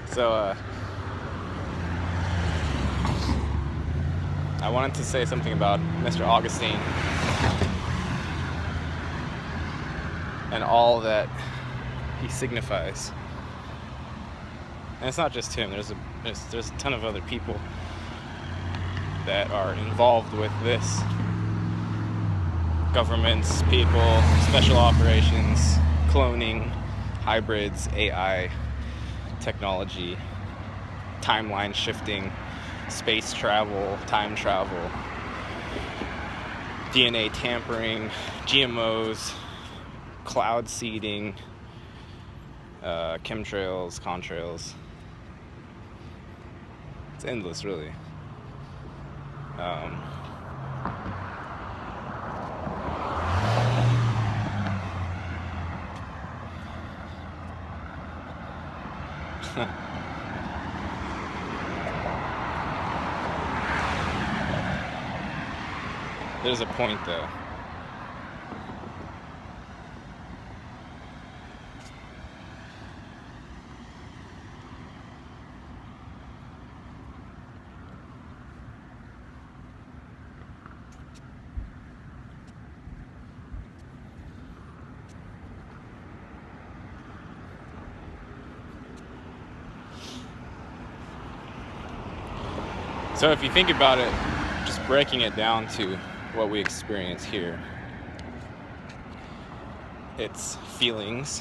So, I wanted to say something about Mr. Augustine and all that he signifies. And it's not just him. There's a ton of other people that are involved with this. Governments, people, special operations, cloning, hybrids, AI, technology, timeline shifting, space travel, time travel, DNA tampering, GMOs, cloud seeding, chemtrails, contrails. It's endless, really. There's a point, though. So if you think about it, just breaking it down to what we experience here, it's feelings,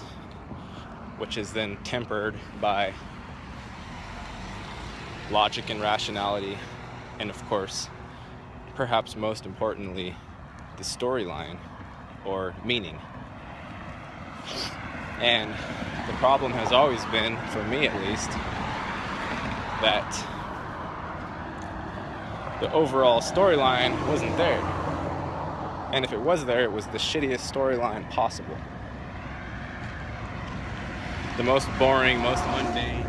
which is then tempered by logic and rationality, and of course, perhaps most importantly, the storyline or meaning. And the problem has always been, for me at least, that the overall storyline wasn't there. And if it was there, it was the shittiest storyline possible. The most boring, most mundane.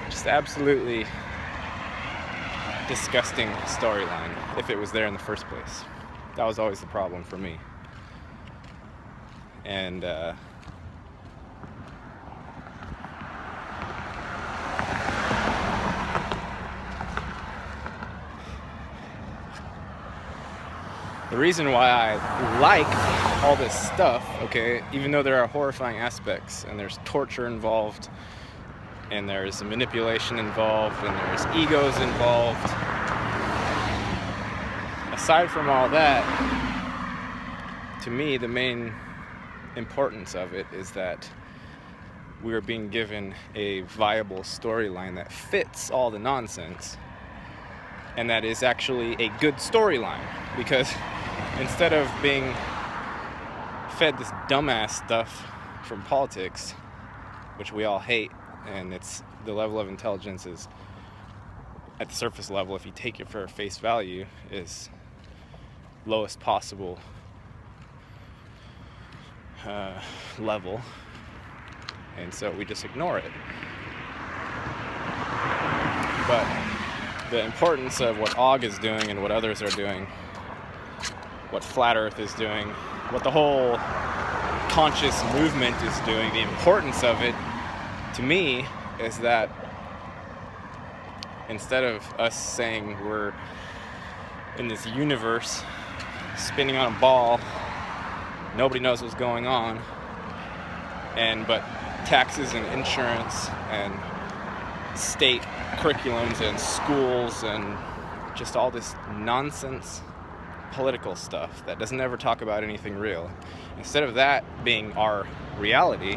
Just absolutely disgusting storyline, if it was there in the first place. That was always the problem for me. And the reason why I like all this stuff, okay, even though there are horrifying aspects and there's torture involved and there's manipulation involved and there's egos involved, aside from all that, to me the main importance of it is that we are being given a viable storyline that fits all the nonsense, and that is actually a good storyline, because instead of being fed this dumbass stuff from politics, which we all hate, and it's the level of intelligence is at the surface level, if you take it for face value, is lowest possible level, and so we just ignore it. But the importance of what Aug is doing and what others are doing, what Flat Earth is doing, what the whole conscious movement is doing, the importance of it, to me, is that instead of us saying we're in this universe spinning on a ball, nobody knows what's going on, but taxes and insurance and state curriculums and schools and just all this nonsense political stuff that doesn't ever talk about anything real. Instead of that being our reality,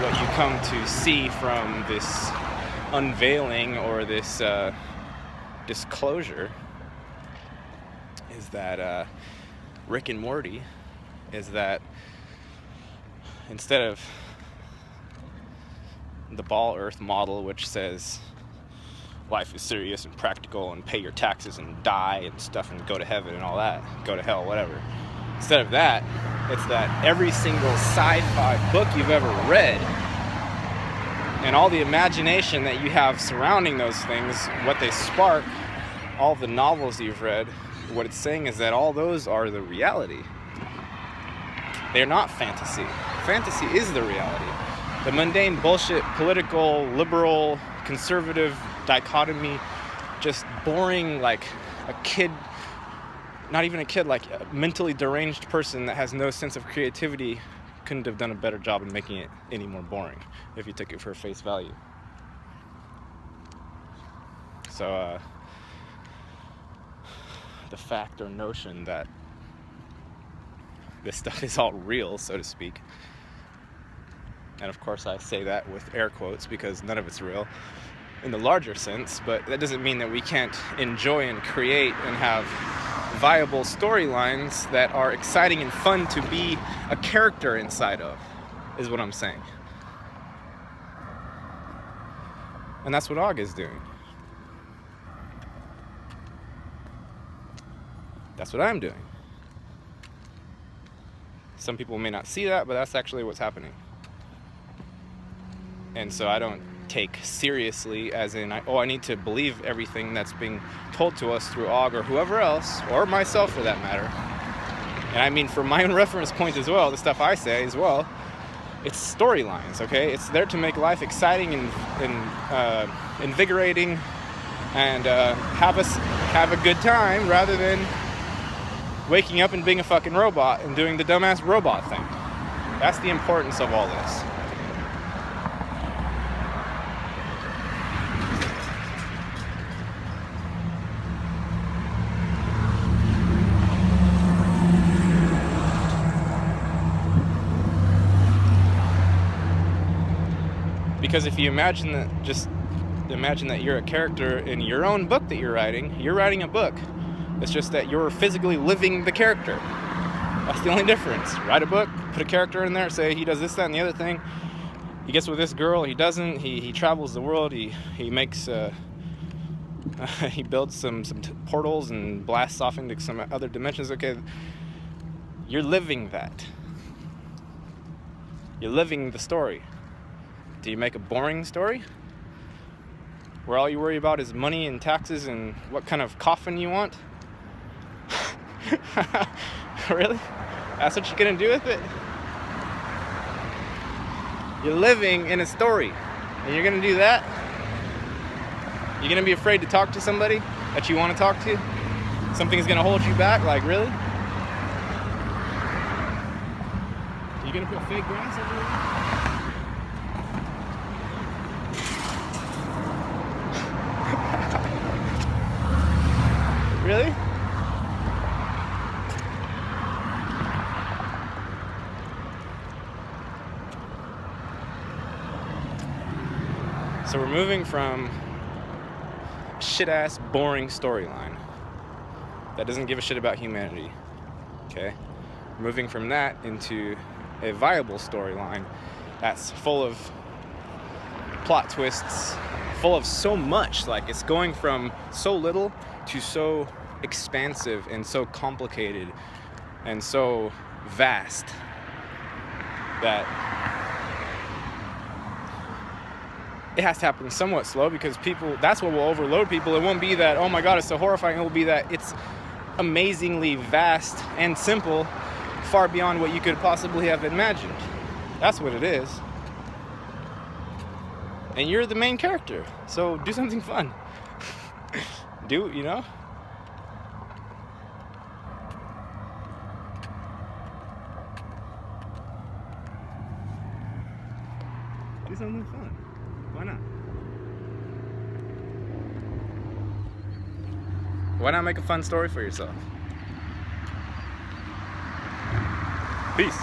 what you come to see from this unveiling or this disclosure is that Rick and Morty is that instead of the Ball Earth model, which says life is serious and practical and pay your taxes and die and stuff and go to heaven and all that, go to hell, whatever. Instead of that, it's that every single sci-fi book you've ever read and all the imagination that you have surrounding those things, what they spark, all the novels you've read, what it's saying is that all those are the reality. They're not fantasy. Fantasy is the reality. The mundane bullshit, political, liberal, conservative dichotomy, just boring, like a kid, not even a kid, like a mentally deranged person that has no sense of creativity couldn't have done a better job in making it any more boring if you took it for face value. So the fact or notion that this stuff is all real, so to speak, and of course I say that with air quotes because none of it's real in the larger sense, but that doesn't mean that we can't enjoy and create and have viable storylines that are exciting and fun to be a character inside of, is what I'm saying. And that's what Aug is doing. That's what I'm doing. Some people may not see that, but that's actually what's happening. And so I don't take seriously as in, I need to believe everything that's being told to us through Aug or whoever else, or myself for that matter. And I mean, for my own reference point as well, the stuff I say as well, it's storylines, okay? It's there to make life exciting and invigorating and have a good time rather than waking up and being a fucking robot and doing the dumbass robot thing. That's the importance of all this. Because if you imagine that you're a character in your own book that you're writing a book. It's just that you're physically living the character. That's the only difference. Write a book, put a character in there, say he does this, that, and the other thing. He gets with this girl, he doesn't. He travels the world, he makes, he builds some portals and blasts off into some other dimensions. Okay, you're living that. You're living the story. Do you make a boring story? Where all you worry about is money and taxes and what kind of coffin you want? Really? That's what you're gonna do with it? You're living in a story, and you're gonna do that? You're gonna be afraid to talk to somebody that you want to talk to? Something's gonna hold you back? Like, really? You're gonna put fake grass everywhere? Really? So we're moving from a shit-ass, boring storyline that doesn't give a shit about humanity, okay? We're moving from that into a viable storyline that's full of plot twists, full of so much. Like, it's going from so little to so expansive and so complicated and so vast that it has to happen somewhat slow, because people, that's what will overload people. It won't be that, oh my god, it's so horrifying. It will be that it's amazingly vast and simple, far beyond what you could possibly have imagined. That's what it is. And you're the main character, so do something fun. Do, you know? Do something fun. Why not? Why not make a fun story for yourself? Peace.